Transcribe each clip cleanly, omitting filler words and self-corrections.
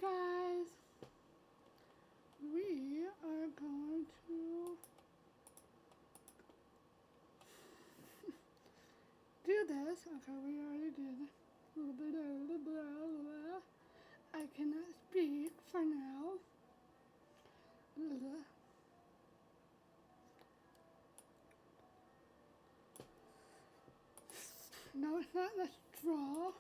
guys, we are going to do this. Okay, we already did a little bit of blah, blah. I cannot speak for now. Blah. No, it's not. Let's draw.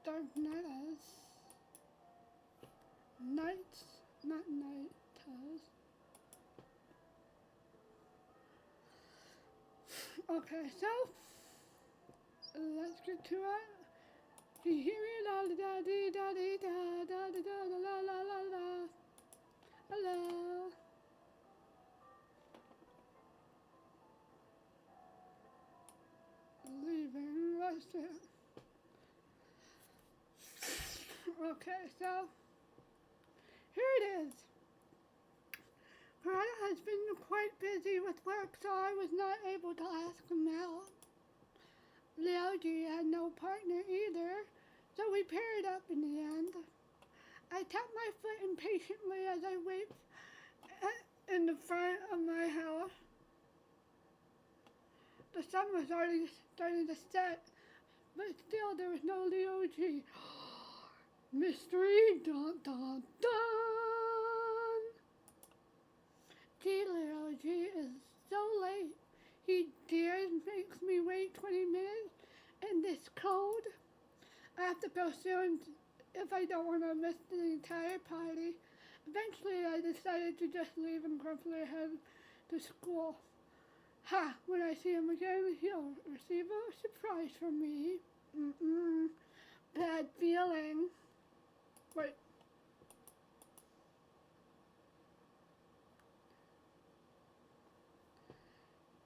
Dark night. Dark night. Nights, not night. Okay, so let's get to it. Do you hear me? La da da dee da dee da da da da da la la la la. Hello. Leaving Russia. Okay, so here it is. KURATO has been quite busy with work, so I was not able to ask him out. Leoji had no partner either, so we paired up in the end. I tapped my foot impatiently as I wait in the front of my house. The sun was already starting to set, but still there was no Leoji. Mystery, dun dun dun! Gee, Leoji is so late. He dares makes me wait 20 minutes in this cold. I have to go soon if I don't want to miss the entire party. Eventually, I decided to just leave and grumpily head to school. Ha! When I see him again, he'll receive a surprise from me. Bad feeling. Wait.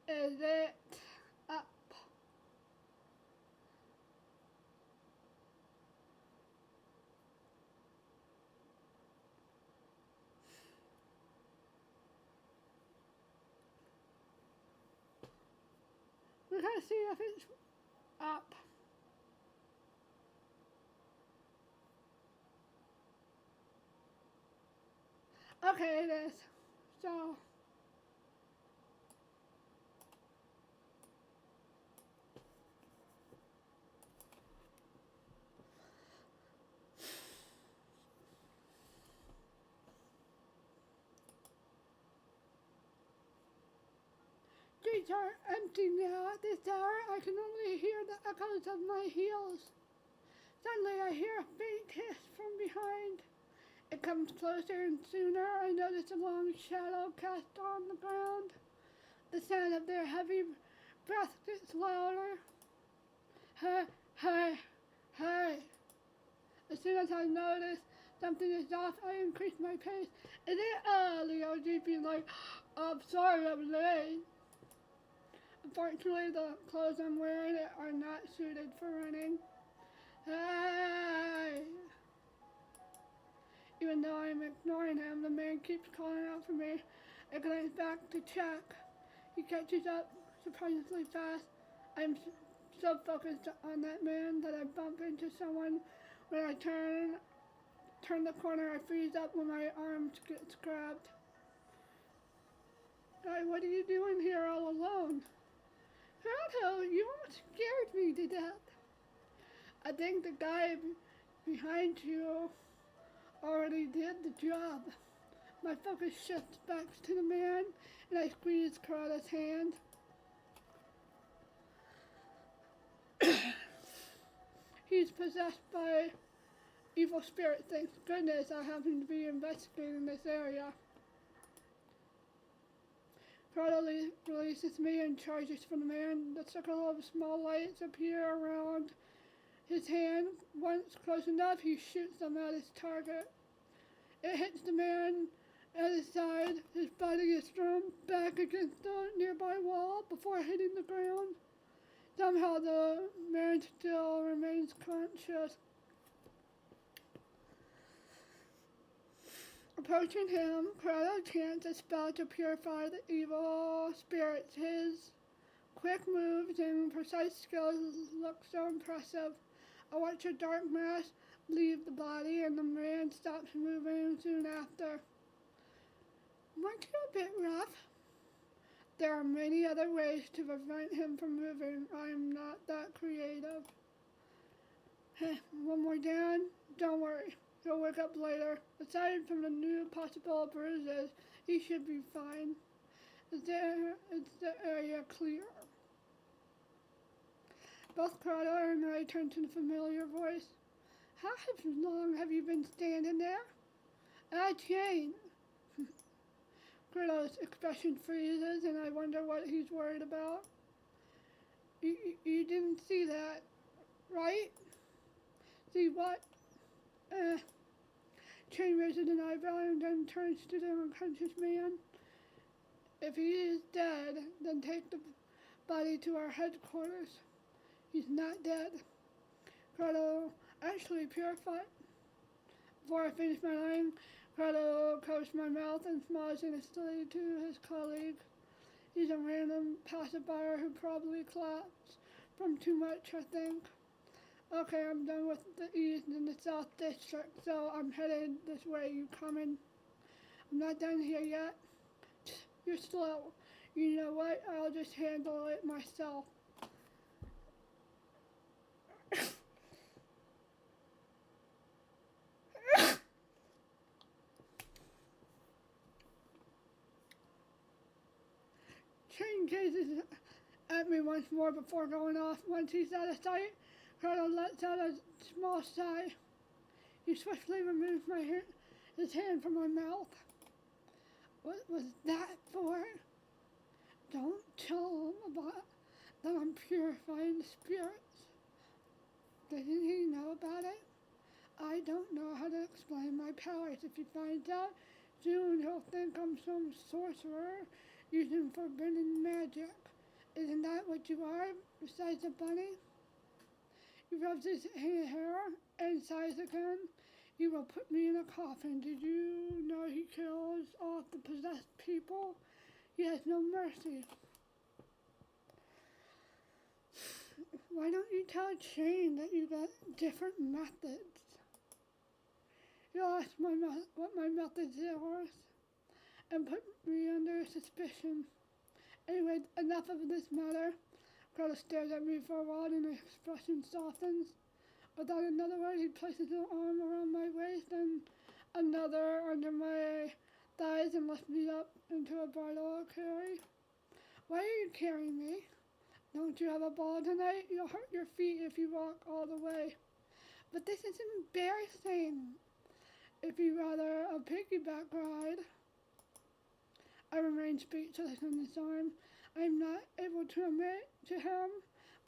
Is it up? We're gonna see if it's up. Okay, it is. So streets are empty now. At this hour, I can only hear the echoes of my heels. Suddenly, I hear a faint hiss from behind. It comes closer, and sooner I notice a long shadow cast on the ground. The sound of their heavy breath gets louder. Hey, hey, hey. As soon as I notice something is off, I increase my pace. Is it Leoji being like, I'm sorry I'm late? Unfortunately, the clothes I'm wearing are not suited for running. Hey! Even though I'm ignoring him, the man keeps calling out for me. I glance back to check. He catches up surprisingly fast. I'm so focused on that man that I bump into someone. When I turn the corner, I freeze up when my arms get grabbed. Guy, what are you doing here all alone? KURATO, you almost scared me to death. I think the guy behind you already did the job. My focus shifts back to the man, and I squeeze KURATO's hand. He's possessed by evil spirit. Thank goodness I happen to be investigating this area. KURATO releases me and charges for the man. The circle of small lights appear around his hand. Once close enough, he shoots them at his target. It hits the man at his side. His body is thrown back against the nearby wall before hitting the ground. Somehow the man still remains conscious. Approaching him, Kurato chants a spell to purify the evil spirits. His quick moves and precise skills look so impressive. I watch a dark mass leave the body and the man stops moving soon after. Weren't you a bit rough? There are many other ways to prevent him from moving. I am not that creative. One more down? Don't worry. He'll wake up later. Aside from the new possible bruises, he should be fine. Is the area clear? Both Kurato and I turned to the familiar voice. How long have you been standing there? Jane. Kurato's expression freezes and I wonder what he's worried about. You didn't see that, right? See what? Jane raises an eyebrow and then turns to the unconscious man. If he is dead, then take the body to our headquarters. He's not dead. Kurato actually purified. Before I finish my line, Kurato covers my mouth and smiles innocently to his colleague. He's a random passerby who probably collapsed from too much, I think. Okay, I'm done with the East and the South District, so I'm headed this way. You coming? I'm not done here yet. You're slow. You know what? I'll just handle it myself. Shane gazes at me once more before going off. Once he's out of sight, Kurato lets out a small sigh. He swiftly removes his hand from my mouth. What was that for? Don't tell him about that I'm purifying the spirits. Didn't he know about it? I don't know how to explain my powers. If he finds out, soon he'll think I'm some sorcerer using forbidden magic. Isn't that what you are, besides a bunny? He rubs his hair and sighs again. He will put me in a coffin. Did you know he kills off the possessed people? He has no mercy. Why don't you tell Shane that you got different methods? He'll ask what my methods are and put me under suspicion. Anyway, enough of this matter. Kurato stares at me for a while and his expression softens. Without another word, he places an arm around my waist and another under my thighs and lifts me up into a bridal carry. Why are you carrying me? Don't you have a ball tonight? You'll hurt your feet if you walk all the way. But this is embarrassing. If you'd rather a piggyback ride. I remain speechless in his arm. I'm not able to admit to him,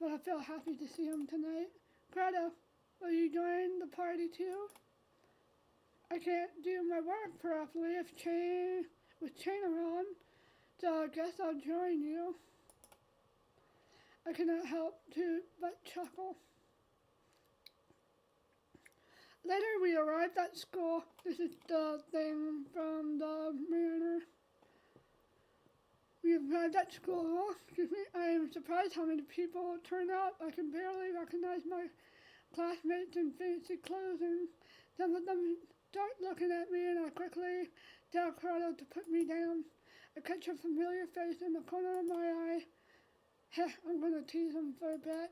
but I feel happy to see him tonight. Kurato, will you join the party too? I can't do my work properly with Chain around, so I guess I'll join you. I cannot help but chuckle. Later we arrived at school. This is the thing from the Mariner. We arrived at school. Excuse me. I am surprised how many people turned out. I can barely recognize my classmates in fancy clothing. Some of them start looking at me and I quickly tell Kurato to put me down. I catch a familiar face in the corner of my eye. Heh, I'm gonna tease him for a bit.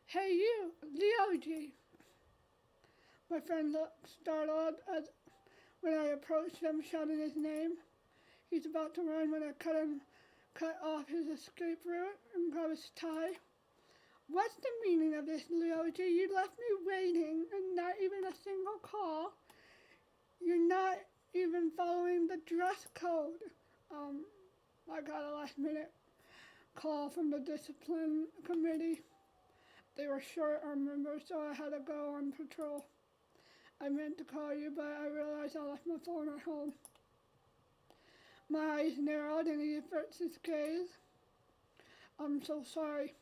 Hey you, Leoji. My friend looked startled when I approached him, shouting his name. He's about to run when I cut off his escape route and grab his tie. What's the meaning of this, Leoji? You left me waiting and not even a single call. You're not even following the dress code. I got a last minute call from the discipline committee. They were short on members, so I had to go on patrol. I meant to call you, but I realized I left my phone at home. My eyes narrowed and he averts his gaze. I'm so sorry.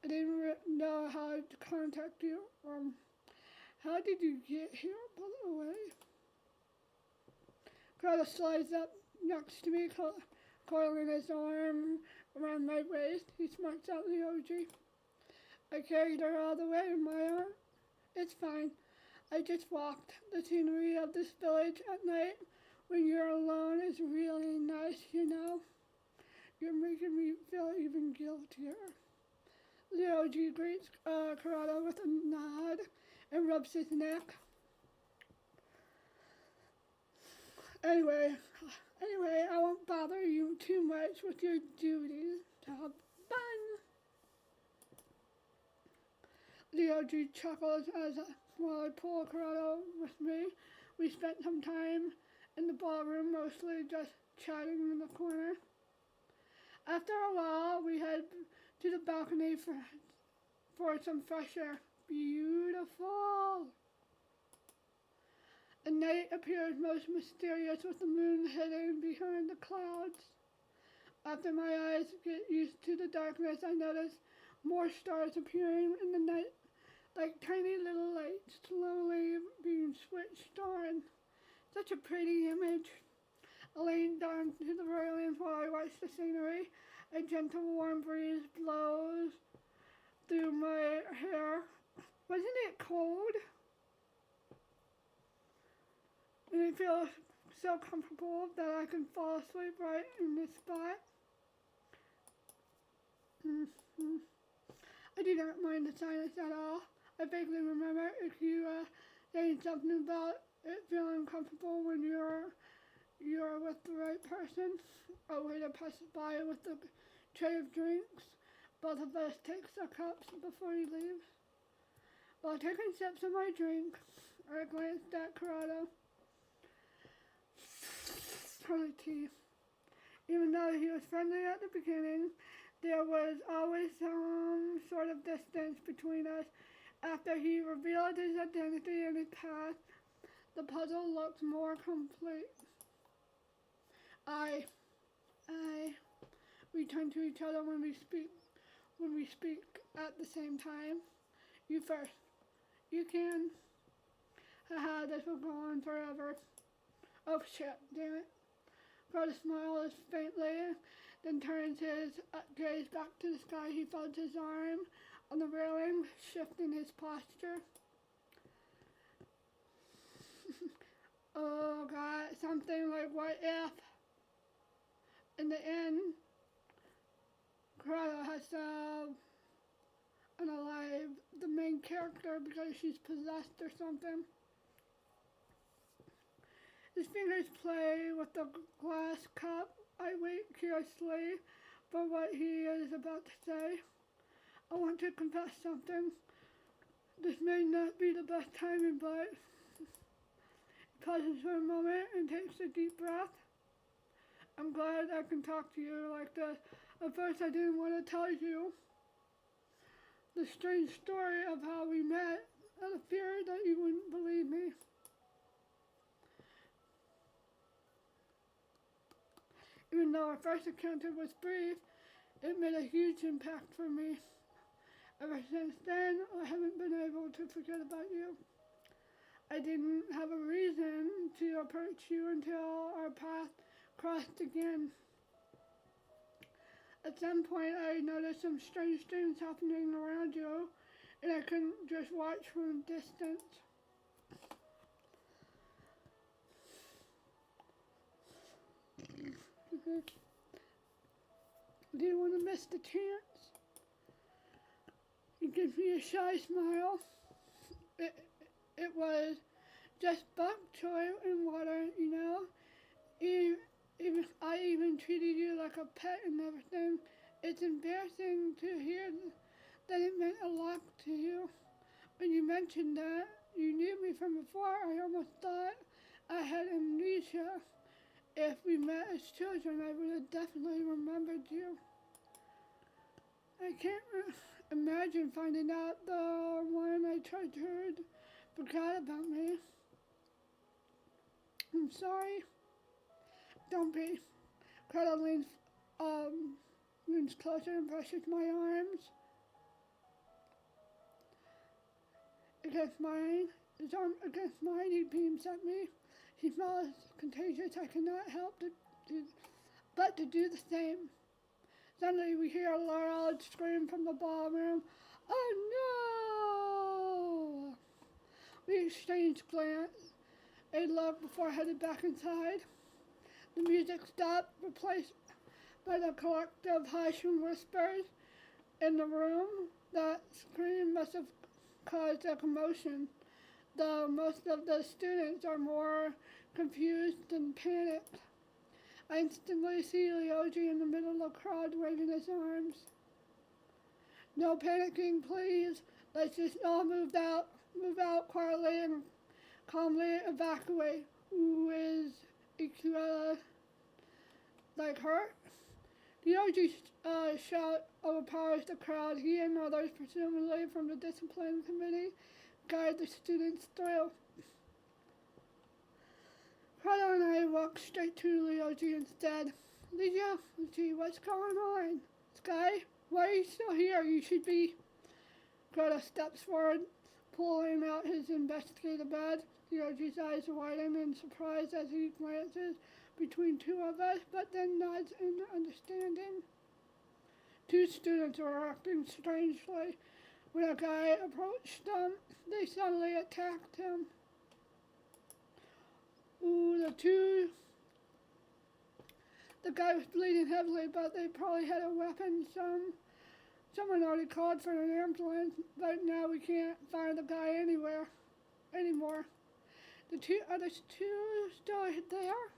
I didn't know how to contact you. How did you get here, by the way? Kurata slides up next to me, coiling his arm around my waist. He smirks at Ryoji. I carried her all the way in my arm. It's fine. I just walked. The scenery of this village at night when you're alone is really nice, you know. You're making me feel even guiltier. Ryoji greets Kurata with a nod and rubs his neck. Anyway, I won't bother you too much with your duties. Have fun. Ryoji chuckles while I pull Kurata with me. We spent some time in the ballroom, mostly just chatting in the corner. After a while, we head to the balcony for some fresh air. Beautiful! The night appears most mysterious with the moon hidden behind the clouds. After my eyes get used to the darkness, I notice more stars appearing in the night, like tiny little lights slowly being switched on. Such a pretty image. I lean down to the railing while I watch the scenery. A gentle warm breeze blows through my hair. Wasn't it cold? And it feels so comfortable that I can fall asleep right in this spot. I do not mind the silence at all. I vaguely remember Akira saying something about it feeling comfortable when you're with the right person. A waiter passes by with a tray of drinks. Both of us take our cups before he leaves. While taking sips of my drink, I glanced at Kurata. Her teeth. Even though he was friendly at the beginning, there was always some sort of distance between us. After he revealed his identity and his past, the puzzle looked more complete. We turn to each other when we speak at the same time. You first. You can. Haha, this will go on forever. Oh shit, damn it. Kurata smiles faintly, then turns his gaze back to the sky. He folds his arm on the railing, shifting his posture. Oh god, something like what if? In the end, Kurata has to unalive the main character because she's possessed or something. His fingers play with the glass cup. I wait curiously for what he is about to say. I want to confess something. This may not be the best timing, but he pauses for a moment and takes a deep breath. I'm glad I can talk to you like this. At first I didn't want to tell you the strange story of how we met out of fear that you wouldn't believe me. Even though our first encounter was brief, it made a huge impact for me. Ever since then, I haven't been able to forget about you. I didn't have a reason to approach you until our paths crossed again. At some point, I noticed some strange things happening around you, and I couldn't just watch from a distance. Do you want to miss the chance? He gives me a shy smile. It was just bok choy and water, you know. I even treated you like a pet and everything. It's embarrassing to hear that it meant a lot to you. When you mentioned that you knew me from before, I almost thought I had amnesia. If we met as children, I would have definitely remembered you. I can't imagine finding out the one I treasured forgot about me. I'm sorry. Don't be. Kurata leans closer and brushes my arms against mine. His arm against mine, he beams at me. She smells contagious. I cannot help but to do the same. Suddenly we hear a loud scream from the ballroom. Oh no! We exchange glance, a look before headed back inside. The music stopped, replaced by the collective hush and whispers in the room. That scream must have caused a commotion, though most of the students are more confused than panicked. I instantly see Ryoji in the middle of the crowd waving his arms. No panicking, please. Let's just all move out quietly and calmly evacuate. Who is Ikura like her? Ryoji's shout overpowers the crowd. He and others, presumably from the discipline committee, guide the students through. KURATO and I walk straight to Ryoji instead. Ryoji, what's going on? Sky, why are you still here? You should be. KURATO steps forward, pulling out his investigator badge. Ryoji's eyes widen in surprise as he glances between two of us, but then nods in understanding. Two students were acting strangely. When a guy approached them, they suddenly attacked him. The guy was bleeding heavily, but they probably had a weapon. Someone already called for an ambulance, but now we can't find the guy anymore. The other two still there?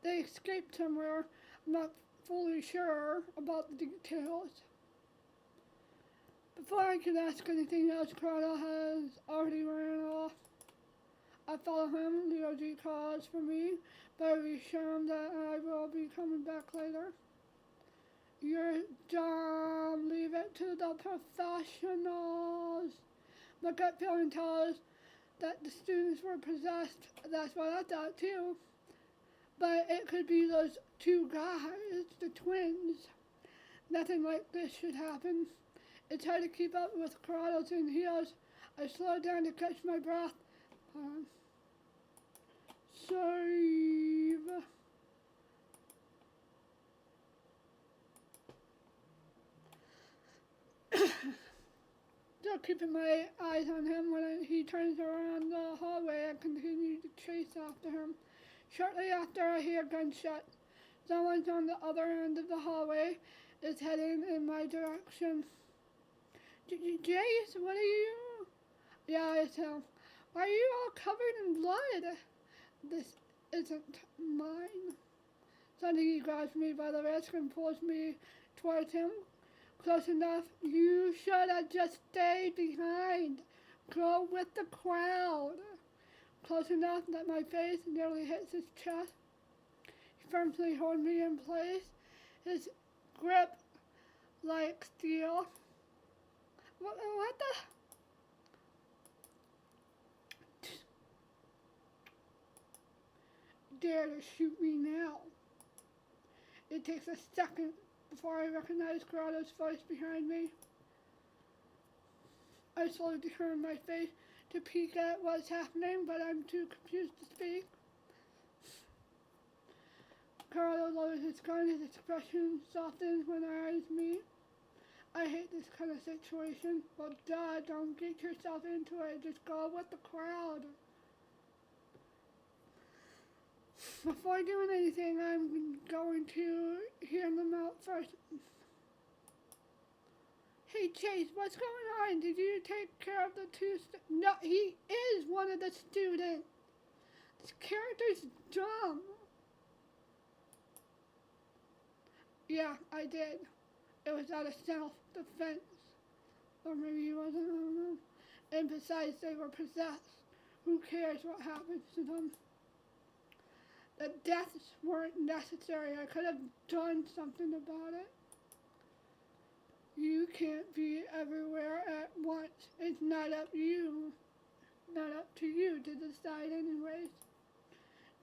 They escaped somewhere. I'm not fully sure about the details. Before I can ask anything else, KURATO has already ran off. I follow him. Ryoji calls for me, but I reassure him that I will be coming back later. You're dumb. Leave it to the professionals. My gut feeling tells that the students were possessed. That's what I thought too. But it could be those two guys, the twins. Nothing like this should happen. It's hard to keep up with KURATO's in heels. I slow down to catch my breath. Save. Still keeping my eyes on him. When he turns around the hallway, I continue to chase after him. Shortly after, I hear gunshots. Someone's on the other end of the hallway is heading in my direction. Jace, what are you? Yeah, it's him. Why are you all covered in blood? This isn't mine. Suddenly he grabs me by the wrist and pulls me towards him. Close enough. You should have just stayed behind. Go with the crowd. Close enough that my face nearly hits his chest. He firmly holds me in place. His grip like steel. What the? Dare to shoot me now. It takes a second before I recognize KURATO's voice behind me. I slowly turn my face to peek at what's happening, but I'm too confused to speak. KURATO lowers his gun, his expression softens when our eyes meet. I hate this kind of situation. Well, duh, don't get yourself into it. Just go with the crowd. Before doing anything, I'm going to hear them out first. Hey, Chase, what's going on? Did you take care of the two No, he is one of the students. This character's dumb. Yeah, I did. It was out of self-defense. Or maybe he wasn't, I don't know. And besides, they were possessed. Who cares what happens to them? The deaths weren't necessary. I could have done something about it. You can't be everywhere at once. It's not up to you to decide anyways.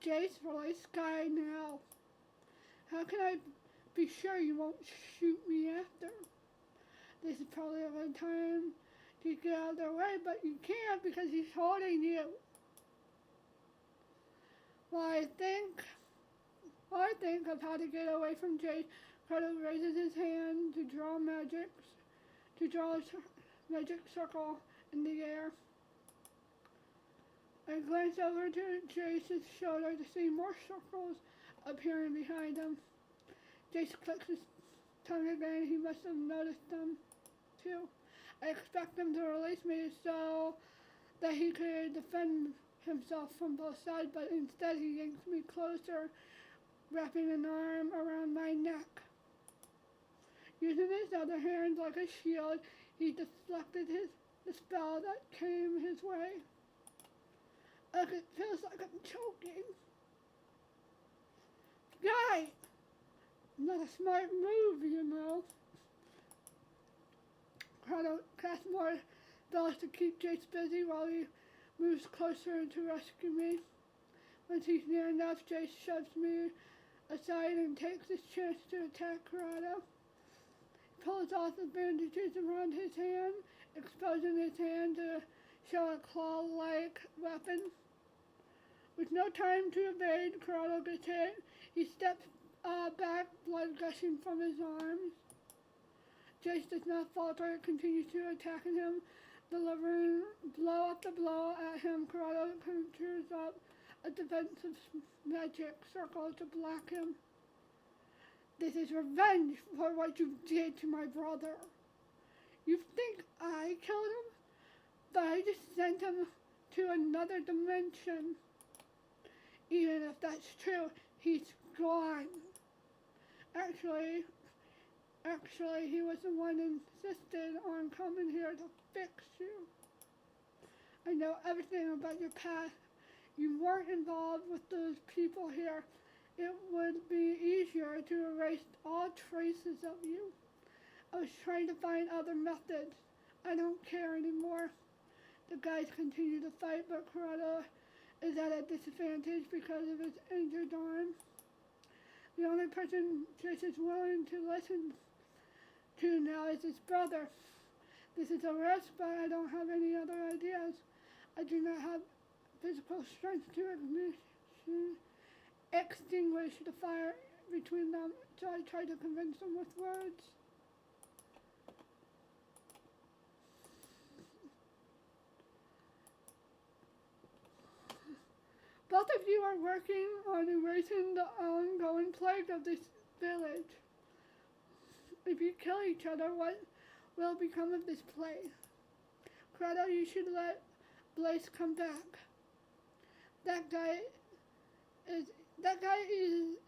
Jace, release Sky now. How can I be sure you won't shoot me after? This is probably a good time to get out of their way, but you can't because he's holding you. While I think of how to get away from Jay, KURATO raises his hand to draw a magic circle in the air. I glance over to Jace's shoulder to see more circles appearing behind him. Jace clicks his tongue again. He must have noticed them too. I expect him to release me so that he could defend himself from both sides, but instead he yanks me closer, wrapping an arm around my neck. Using his other hand like a shield, he deflected the spell that came his way. Ugh, it feels like I'm choking. Guy! Not a smart move, you know. KURATO casts more spells to keep Jace busy while he moves closer to rescue me. Once he's near enough, Jace shoves me aside and takes his chance to attack KURATO. He pulls off the bandages around his hand, exposing his hand to show a claw-like weapon. With no time to evade, KURATO gets hit. He steps back, blood gushing from his arms. Jace does not falter and continues to attack him, delivering blow after blow at him. KURATO conjures up a defensive magic circle to block him. This is revenge for what you did to my brother. You think I killed him? But I just sent him to another dimension. Even if that's true, he's gone. Actually, he was the one who insisted on coming here to fix you. I know everything about your past. You weren't involved with those people here. It would be easier to erase all traces of you. I was trying to find other methods. I don't care anymore. The guys continue to fight, but KURATO is at a disadvantage because of his injured arm. The only person Jace is willing to listen to now is his brother. This is a risk, but I don't have any other ideas. I do not have physical strength to extinguish the fire between them, so I try to convince them with words. Both of you are working on erasing the ongoing plague of this village. If you kill each other, what will become of this plague? KURATO, you should let Blaze come back. That guy is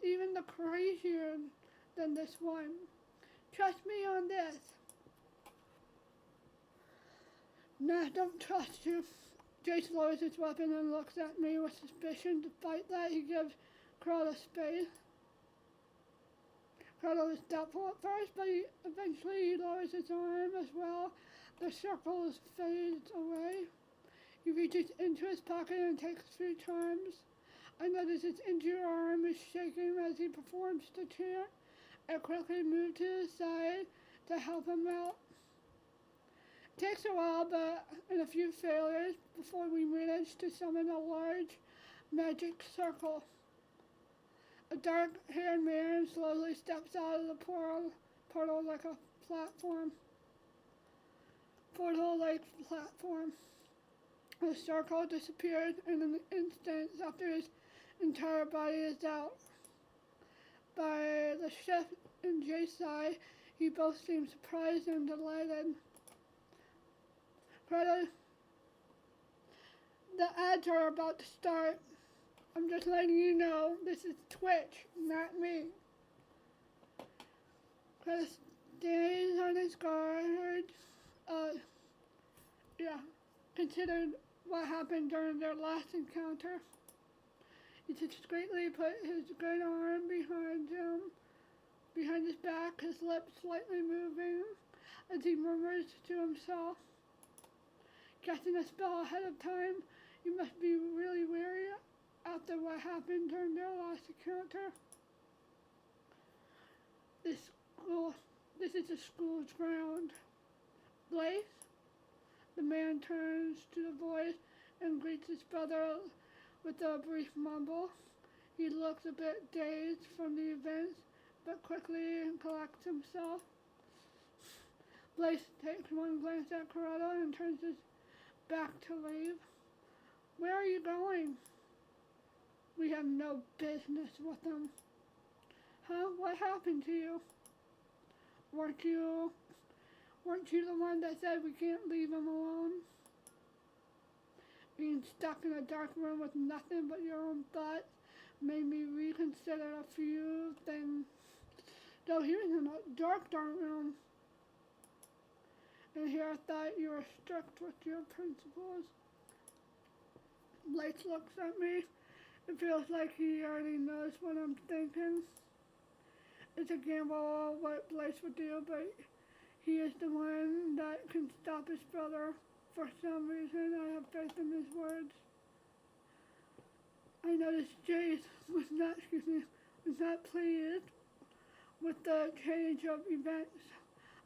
even the crazier than this one. Trust me on this. Nah, don't trust you. Jace lowers his weapon and looks at me with suspicion. Despite that, he gives KURATO space. KURATO is doubtful at first, but eventually he lowers his arm as well. The circle fades away. He reaches into his pocket and takes 3 charms. I notice his injured arm is shaking as he performs the chant. I quickly move to the side to help him out. It takes a while, but and a few failures before we manage to summon a large magic circle. A dark-haired man slowly steps out of the portal like a platform. Portal-like platform. The circle disappeared in an instant after his entire body is out. By the shift in Jay's side, he both seem surprised and delighted. KURATO, the ads are about to start. I'm just letting you know, this is Twitch, not me. KURATO stays on his guard. Considered what happened during their last encounter. He discreetly put his good arm behind his back, his lips slightly moving as he murmurs to himself. Casting a spell ahead of time, you must be really wary after what happened during their last encounter. This is the school's ground. Blaze? The man turns to the voice and greets his brother with a brief mumble. He looks a bit dazed from the events, but quickly collects himself. Blaze takes one glance at KURATO and turns his back to leave. Where are you going? We have no business with him. Huh? What happened to you? Weren't you the one that said we can't leave him alone? Being stuck in a dark room with nothing but your own thoughts made me reconsider a few things. Though he was in a dark room, and here I thought you were strict with your principles. Blake looks at me. It feels like he already knows what I'm thinking. It's a gamble what Blaze would do, but he is the one that can stop his brother. For some reason, I have faith in his words. I noticed Jace was not pleased with the change of events,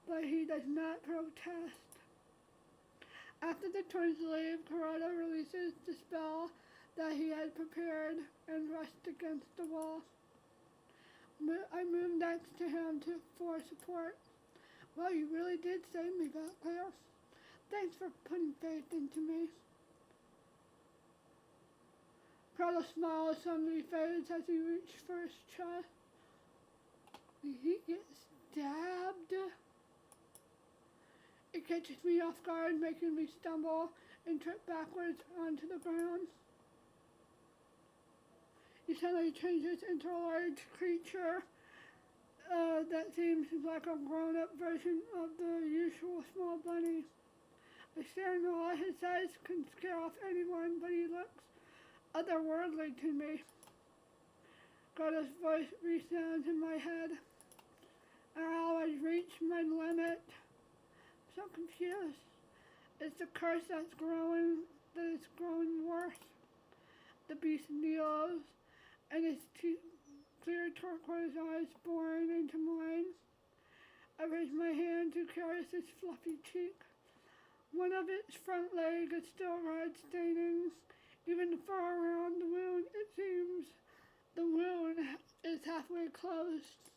but he does not protest. After the twins leave, KURATO releases the spell that he had prepared and rushed against the wall. I moved next to him for support. Well, you really did save me back there. Thanks for putting faith into me. KURATO smiles suddenly fades as he reaches for his chest. Did he get stabbed? It catches me off guard, making me stumble and trip backwards onto the ground. He suddenly changes into a large creature that seems like a grown-up version of the usual small bunny. I stare in awe. His size can scare off anyone, but he looks otherworldly to me. KURATO's voice resounds in my head. I always reach my limit. I'm so confused. It's the curse that is growing worse. The beast kneels, and his clear turquoise eyes boring into mine. I raise my hand to caress his fluffy cheek. One of its front legs is still red, staining even far around the wound. It seems the wound is halfway closed.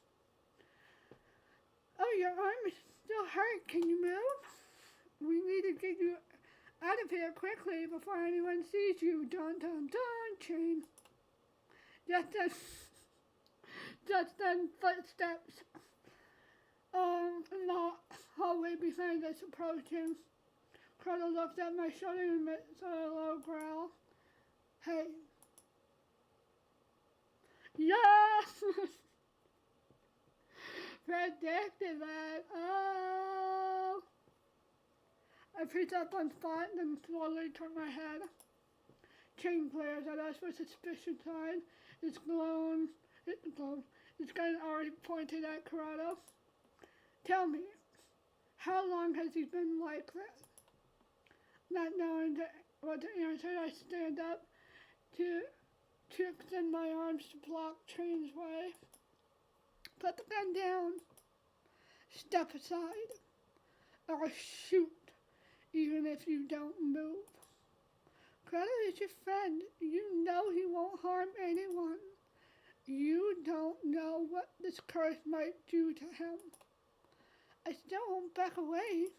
Oh, your arm is still hurt. Can you move? We need to get you out of here quickly before anyone sees you. Dun dun dun, chain. Just then footsteps in the hallway behind us approaching. KURATO looks at my shoulder and emits a low growl. Hey. Yes! Predicted that. Oh! I freeze up on spot and then slowly turn my head. Chain glares at us with suspicious eyes. Its gun already pointed at KURATO. Tell me, how long has he been like this? Not knowing what to answer, I stand up to extend my arms to block Chain's way. Put the gun down. Step aside. I'll shoot, even if you don't move. KURATO is your friend. You know he won't harm anyone. You don't know what this curse might do to him. I still won't back away.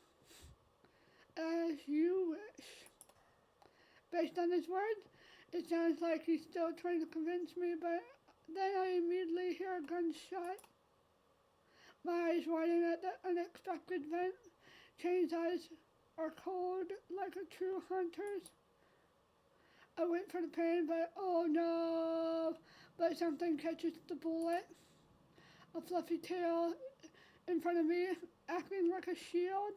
As you wish. Based on his words, it sounds like he's still trying to convince me, but then I immediately hear a gunshot. My eyes widen at the unexpected event. Chain's eyes are cold like a true hunter's. I wait for the pain, but oh no! But something catches the bullet. A fluffy tail in front of me, acting like a shield.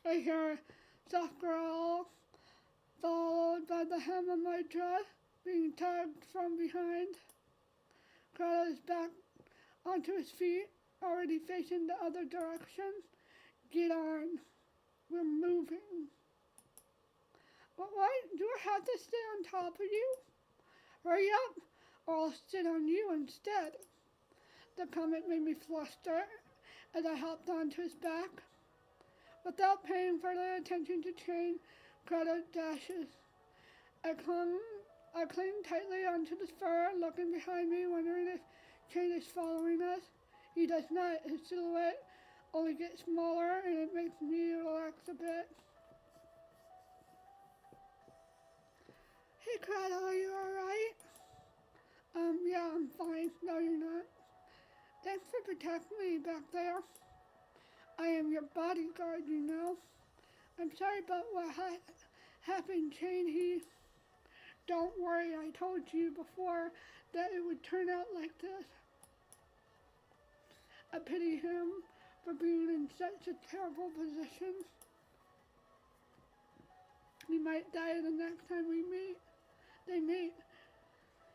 I hear a soft growl, followed by the hem of my dress being tugged from behind. KURATO is back onto his feet, already facing the other direction. Get on. We're moving. But why do I have to stay on top of you? Hurry up, or I'll sit on you instead. The comment made me fluster as I hopped onto his back. Without paying further attention to Chain, KURATO dashes. I clung I cling tightly onto the fur, looking behind me, wondering if Kane is following us. He does not. His silhouette only gets smaller, and it makes me relax a bit. Hey, KURATO, are you alright? Yeah, I'm fine. No, you're not. Thanks for protecting me back there. I am your bodyguard, you know. I'm sorry about what happened, Kane. Don't worry, I told you before that it would turn out like this. I pity him for being in such a terrible position. He might die the next time they meet.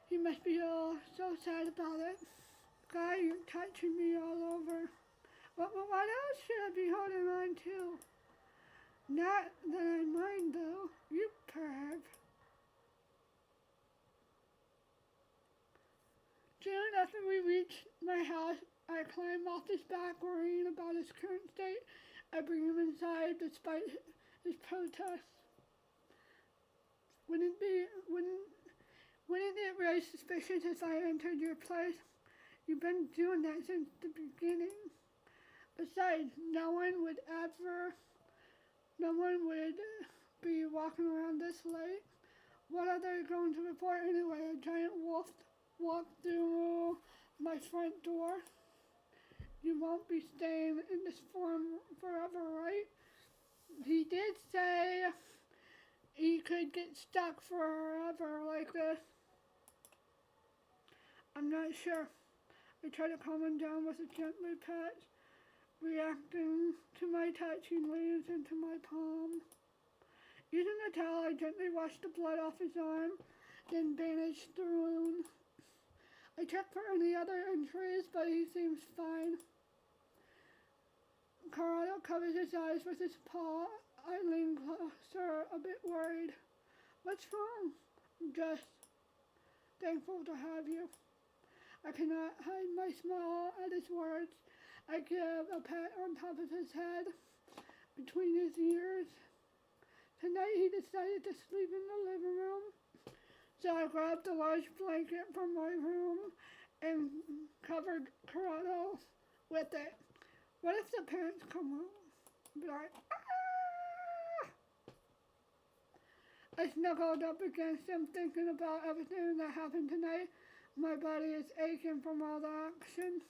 He must be so sad about it. God, you're touching me all over. What else should I be holding on to? Not that I mind, though. You perv. Soon after we reach my house, I climb off his back, worrying about his current state. I bring him inside despite his protests. Wouldn't it raise suspicion if I entered your place? You've been doing that since the beginning. Besides, no one would be walking around this late. What are they going to report anyway? A giant wolf walked through my front door? You won't be staying in this form forever, right? He did say he could get stuck forever like this. I'm not sure. I try to calm him down with a gently pat, reacting to my touch. He leans into my palm. Using a towel, I gently wash the blood off his arm, then bandage the wound. I check for any other injuries, but he seems fine. KURATO covers his eyes with his paw. I lean closer, a bit worried. What's wrong? I'm just thankful to have you. I cannot hide my smile at his words. I give a pat on top of his head, between his ears. Tonight he decided to sleep in the living room, so I grabbed a large blanket from my room and covered KURATO with it. What if the parents come home? Be like, ah! I snuggled up against him, thinking about everything that happened tonight. My body is aching from all the action.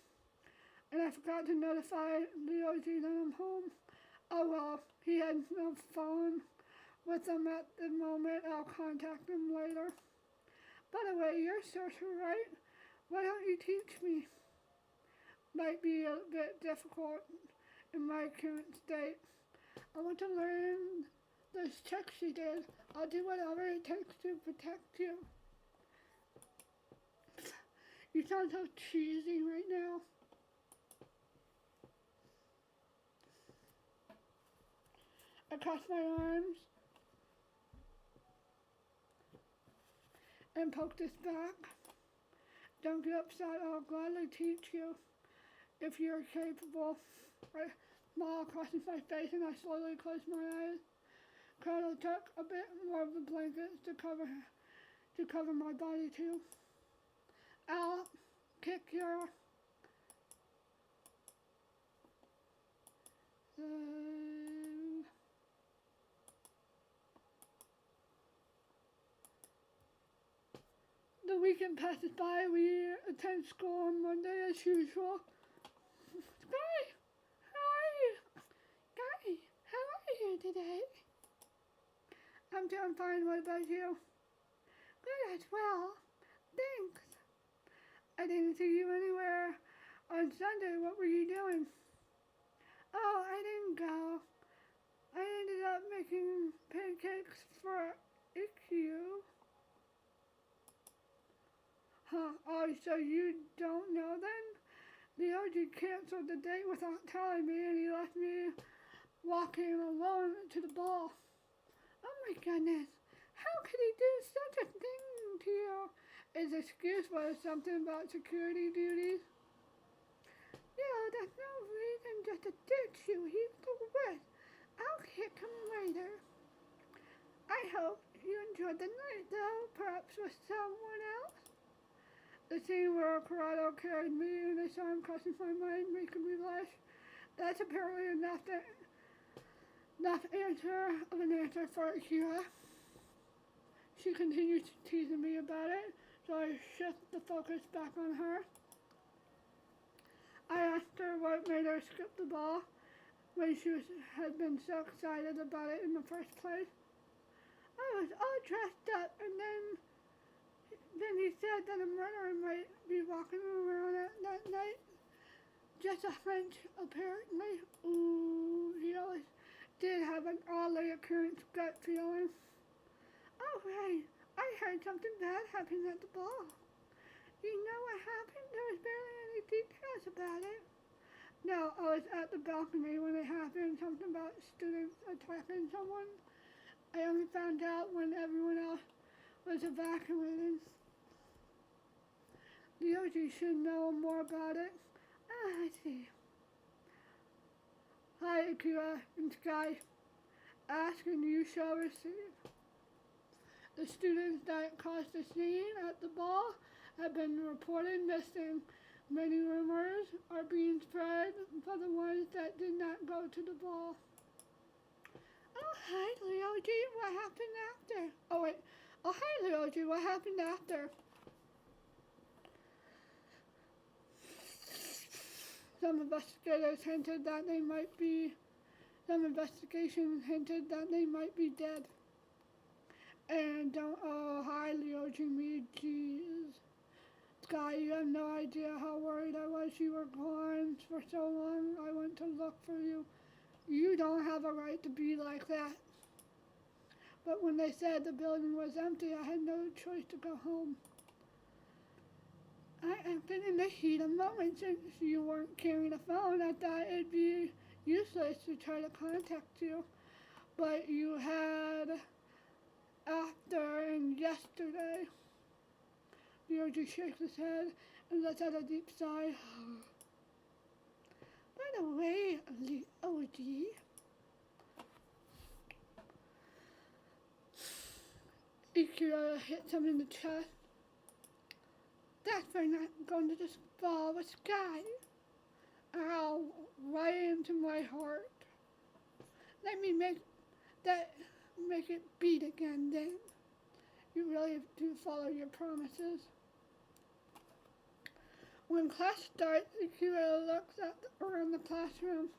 And I forgot to notify Leoji that I'm home. Oh well, he had no phone with him at the moment. I'll contact him later. By the way, you're a sorcerer, right? Why don't you teach me? Might be a bit difficult in my current state. I want to learn those tricks you did. I'll do whatever it takes to protect you. You sound so cheesy right now. I cross my arms and poked his back. Don't get upset, I'll gladly teach you if you're capable. A smile crosses my face and I slowly close my eyes. KURATO took a bit more of the blankets to cover my body too. I'll kick your The weekend passes by. We attend school on Monday as usual. Guy, how are you? Guy, how are you today? I'm doing fine. What about you? Good as well. Thanks. I didn't see you anywhere on Sunday. What were you doing? Oh, I didn't go. I ended up making pancakes for IQ. Huh, oh, so you don't know then? Leoji canceled the date without telling me and he left me walking alone to the ball. Oh my goodness, how could he do such a thing to you? His excuse was something about security duties. Yeah, that's no reason just to ditch you. He's the worst. I'll kick him later. I hope You enjoyed the night, though, perhaps with someone else? The scene where KURATO carried me and I saw him crosses my mind, making me blush. That's apparently enough answer of an answer for Akira. She continued teasing me about it, so I shift the focus back on her. I asked her what made her skip the ball when had been so excited about it in the first place. I was all dressed up, and then he said that a murderer might be walking around that night. Just a hunch, apparently. Ooh, he always did have an oddly occurrence gut feeling. Oh, right. I heard something bad happened at the ball. You know what happened? There was barely any details about it. No, I was at the balcony when it happened. Something about students attacking someone. I only found out when everyone else was evacuating. The OG should know more about it. Ah, I see. Hi, Akira and Sky. Ask and you shall receive. The students that caused the scene at the ball have been reported missing. Many rumors are being spread for the ones that did not go to the ball. Oh, hi, Leo G. What happened after? Oh, wait. Oh, hi, Leo G. What happened after? Some investigations hinted that they might be dead. And oh, hi, Leo Jimmy, jeez. Sky, you have no idea how worried I was you were gone for so long. I went to look for you. You don't have a right to be like that. But when they said the building was empty, I had no choice to go home. I acted in the heat of the moment. Since you weren't carrying a phone, I thought it'd be useless to try to contact you. But you had after and yesterday. Leo just shakes his head and lets out a deep sigh. By the way, OG, Akira hits him in the chest. That's for not going to just fall with Sky. Ow, right into my heart. Let me make it beat again then. You really do follow your promises. When class starts, Akira looks around the classroom.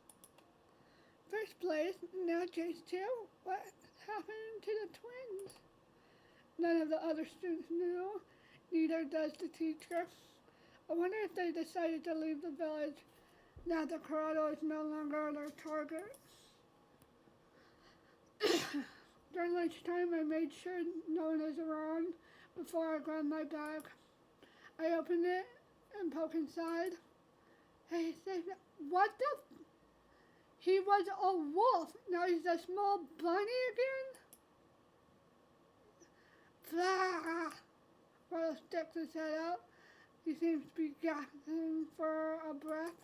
First place, now Jace too. What happened to the twins? None of the other students knew. Neither does the teacher. I wonder if they decided to leave the village now that KURATO is no longer their target. During lunchtime, I made sure no one is around before I grabbed my bag. I opened it and poked inside. Hey, what the? He was a wolf. Now he's a small bunny again? Blah! Carlos sticks his head out. He seems to be gasping for a breath.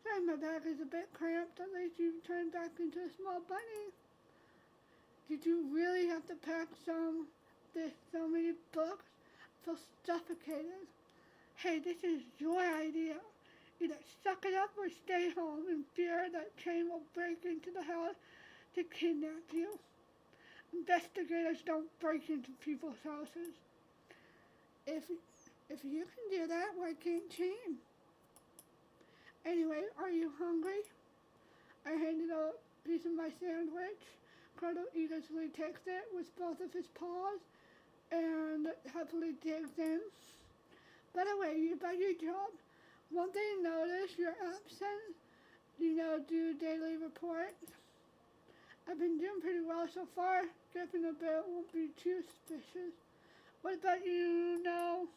Sorry, my bag is a bit cramped. At least you turned back into a small bunny. Did you really have to pack so many books? I feel suffocated. Hey, this is your idea. Either suck it up or stay home in fear that Chain will break into the house to kidnap you. Investigators don't break into people's houses. If you can do that, why can't Chain? Anyway, are you hungry? I handed a piece of my sandwich. KURATO eagerly takes it with both of his paws and happily digs in. By the way, about your job, won't they notice your absence? Do daily reports? I've been doing pretty well so far. Skipping a bit won't be too suspicious. What about you? No,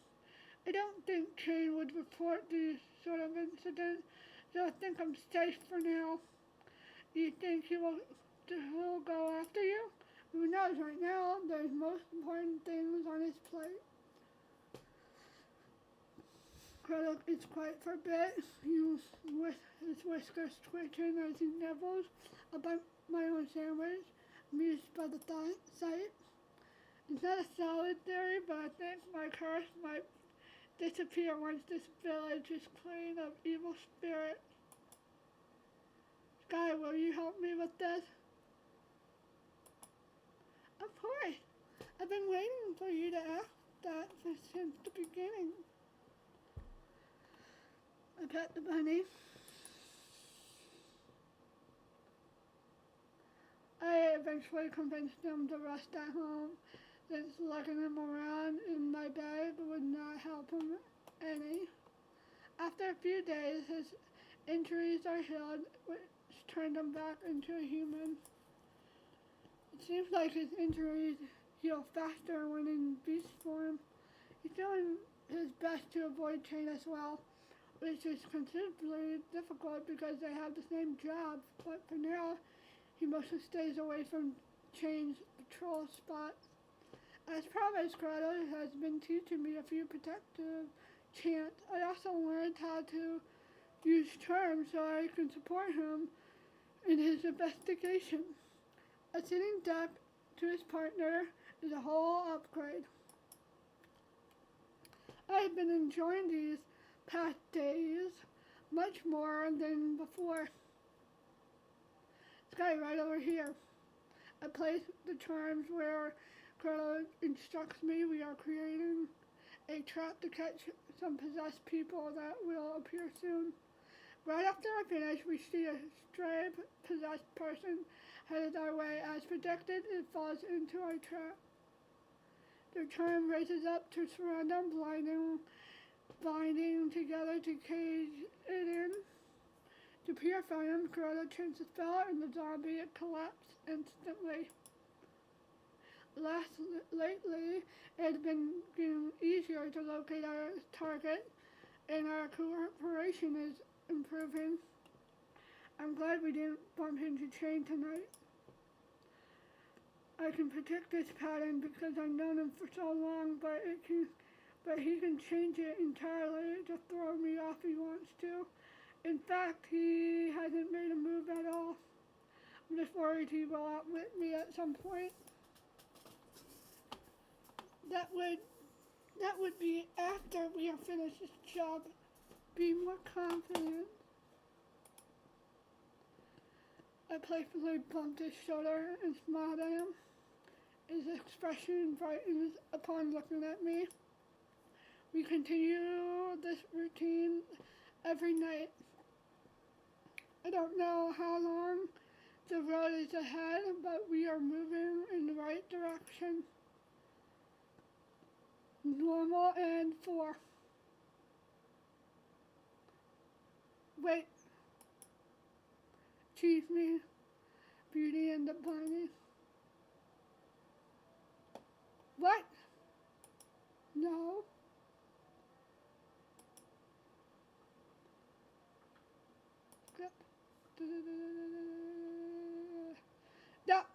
I don't think Chain would report these sort of incidents, so I think I'm safe for now. Do you think he'll go after you? Who knows? Right now, there's most important things on his plate. KURATO is quiet for a bit, with his whiskers twitching as he nibbles about my own sandwich, amused by the sight. It's not a solid theory, but I think my curse might disappear once this village is clean of evil spirits. Sky, will you help me with this? Of course. I've been waiting for you to ask that since the beginning. I pet the bunny. I eventually convinced him to rest at home, since lugging him around in my bag would not help him any. After a few days, his injuries are healed, which turned him back into a human. It seems like his injuries heal faster when in beast form. He's doing his best to avoid Chain as well, which is considerably difficult because they have the same job, but for now, he mostly stays away from Chain's patrol spots. As promised, KURATO has been teaching me a few protective chants. I also learned how to use charms so I can support him in his investigation. A sitting duck to his partner is a whole upgrade. I have been enjoying these past days much more than before. Sky, right over here. I place the charms where KURATO instructs me. We are creating a trap to catch some possessed people that will appear soon. Right after I finish, we see a stray possessed person headed our way. As predicted, it falls into our trap. The charm raises up to surround them, binding together to cage it in. To purify him, KURATO turns the spell and the zombie collapses instantly. Lately, it has been getting easier to locate our target, and our cooperation is improving. I'm glad we didn't bump into Chain tonight. I can predict this pattern because I've known him for so long, but he can change it entirely to throw me off if he wants to. In fact, he hasn't made a move at all. I'm just worried he will outwit me at some point. That would be after we have finished this job. Be more confident. I playfully bumped his shoulder and smiled at him. His expression brightens upon looking at me. We continue this routine every night. I don't know how long the road is ahead, but we are moving in the right direction. Normal and 4. Wait. Excuse me. Beauty and the Bunny. What? No. Yep. No.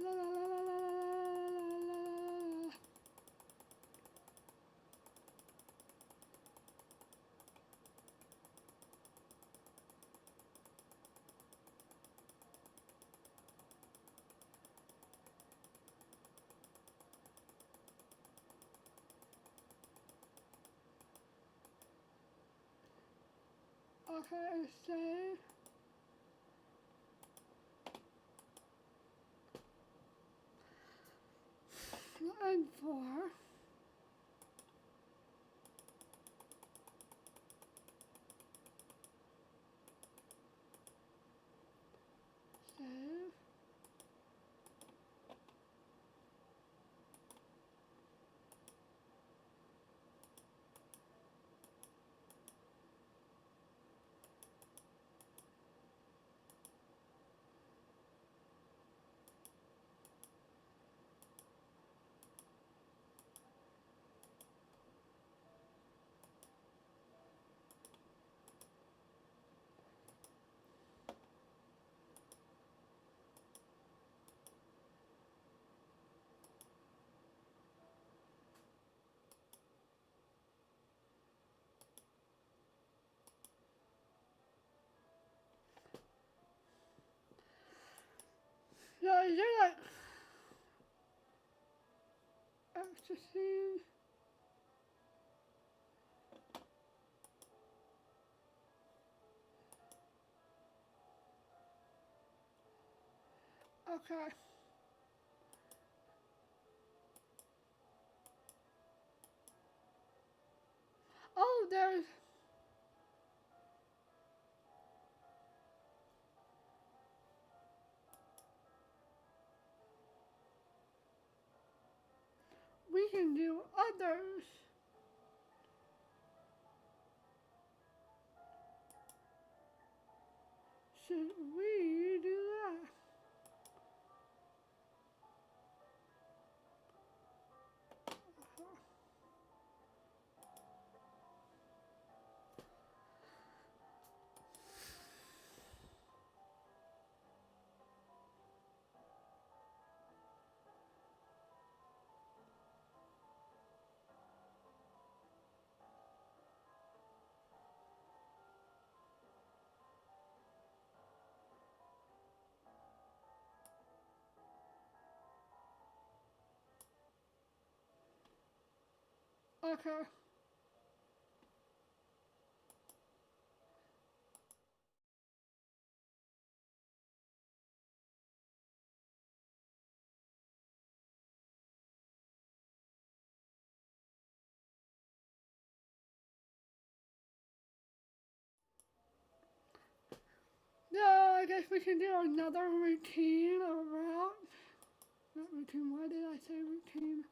La la la la la la la la. Okay, save. And 4. Save. So is there like extra scenes? Okay. Oh, there's. We can do others. Should we do that? Okay. No, I guess we can do another routine around. Not routine, why did I say routine?